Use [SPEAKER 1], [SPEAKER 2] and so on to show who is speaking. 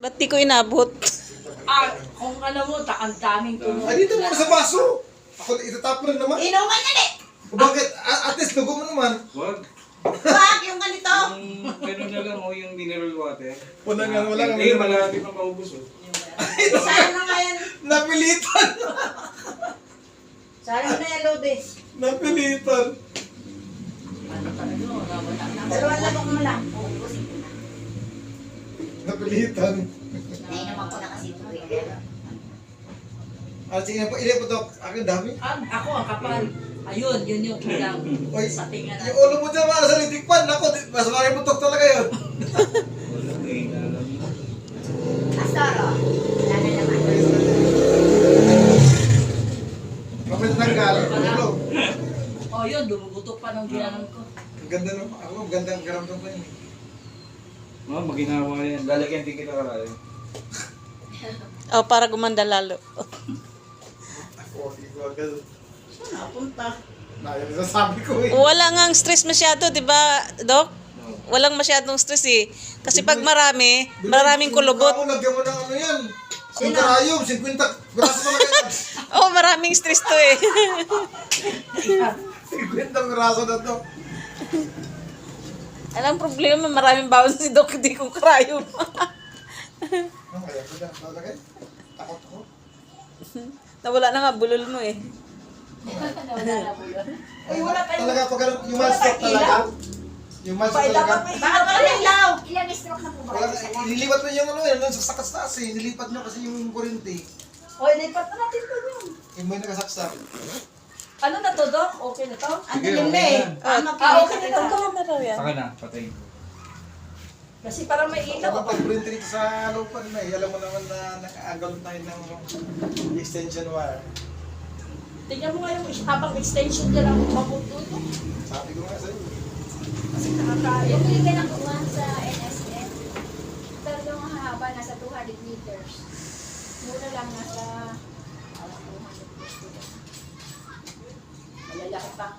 [SPEAKER 1] Ba't di ko inabot?
[SPEAKER 2] Kung alam mo, ang daming tulong.
[SPEAKER 3] Ay, dito muna sa baso. Ako, itatapon na naman.
[SPEAKER 4] Inuman yan eh.
[SPEAKER 3] O bakit? At least, lugo mo naman.
[SPEAKER 5] Wag.
[SPEAKER 4] Wag, yung ganito.
[SPEAKER 5] Yung gano'n na lang o yung mineral water.
[SPEAKER 3] Wala nga, wala nga.
[SPEAKER 5] Eh, malapit na maubos oh.
[SPEAKER 4] Sayang na nga yan.
[SPEAKER 3] Napilitan.
[SPEAKER 4] Sayang na yan, Lode.
[SPEAKER 3] Napilitan.
[SPEAKER 2] Ano talaga, wala na.
[SPEAKER 4] Dalawang labok mo lang. Uubusin ko na.
[SPEAKER 3] Napilitan.
[SPEAKER 4] Nainom ako na kasi ito eh.
[SPEAKER 3] Sige na po, ilay po ito. Akin dami.
[SPEAKER 2] Ako ang kapal. Ayun, yun yung kulang
[SPEAKER 3] Oy,
[SPEAKER 2] sa tinga
[SPEAKER 3] yung
[SPEAKER 2] natin.
[SPEAKER 3] ulo mo dyan mga sa litikpan. Ako, mas maraming putok talaga yun.
[SPEAKER 5] Wala eh, alam mo.
[SPEAKER 4] Astoro. Wala na naman.
[SPEAKER 3] Kapit tanggal. Ulo.
[SPEAKER 2] Oh, yun, dumugutok pa ng ginanong ko.
[SPEAKER 3] Ang ganda no. Ako, ang ganda ang garamdam ko yun.
[SPEAKER 5] Oh, maginawa yan. Lalagyan din kita karali.
[SPEAKER 1] Oh, para gumanda lalo.
[SPEAKER 3] Ako, hindi ko agad.
[SPEAKER 4] Saan napunta?
[SPEAKER 3] Yan ang sasabi ko eh.
[SPEAKER 1] Wala ngang stress masyado, di ba, Dok? Walang masyadong stress eh. Kasi pag marami, maraming kulubot.
[SPEAKER 3] Ako, lagyan mo ng ano yan. Ang karayom, 50 braso talaga yan.
[SPEAKER 1] Oh, maraming stress to eh.
[SPEAKER 3] 50 braso na to.
[SPEAKER 1] Alang problema, maraming bawon si Dok, hindi ko karayo.
[SPEAKER 3] Ano kaya? Lalagay? Takot ako.
[SPEAKER 1] Nawala na nga, bulol mo eh.
[SPEAKER 4] Uy, wala pa yung...
[SPEAKER 3] Talaga, pag yung malstroke talaga. Yung malstroke talaga.
[SPEAKER 4] Bakit wala ilaw?
[SPEAKER 6] Ilang stroke na po ba
[SPEAKER 3] Wala,
[SPEAKER 6] kayo sa kanya?
[SPEAKER 3] nilipat na yung ano yun, sa taas eh. Nilipat nyo kasi yung kurente.
[SPEAKER 2] Oy, lipat na natin to yun.
[SPEAKER 3] Yung may nakasaksak.
[SPEAKER 2] Ano na to, Dok? Okay na to?
[SPEAKER 4] Ang
[SPEAKER 5] Sige,
[SPEAKER 4] dilim na
[SPEAKER 5] okay
[SPEAKER 4] eh.
[SPEAKER 5] yan.
[SPEAKER 2] Okay na to.
[SPEAKER 1] Ano na raw yan?
[SPEAKER 5] Saka na, patayin ko.
[SPEAKER 2] Kasi parang may ilaw.
[SPEAKER 3] Kapag pag-print dito sa lupan na alam mo naman na nakaagawin tayo ng extension wire.
[SPEAKER 2] Tingnan mo nga yung habang extension niya lang mabuto ito.
[SPEAKER 3] Sabi ko nga sa'yo.
[SPEAKER 2] Kasi nakakaya.
[SPEAKER 6] Bumili ka ng kuwan sa NSF. Talagang ang haba, nasa 200 meters. Mura lang, nasa 200 meters.
[SPEAKER 2] Malalaki pang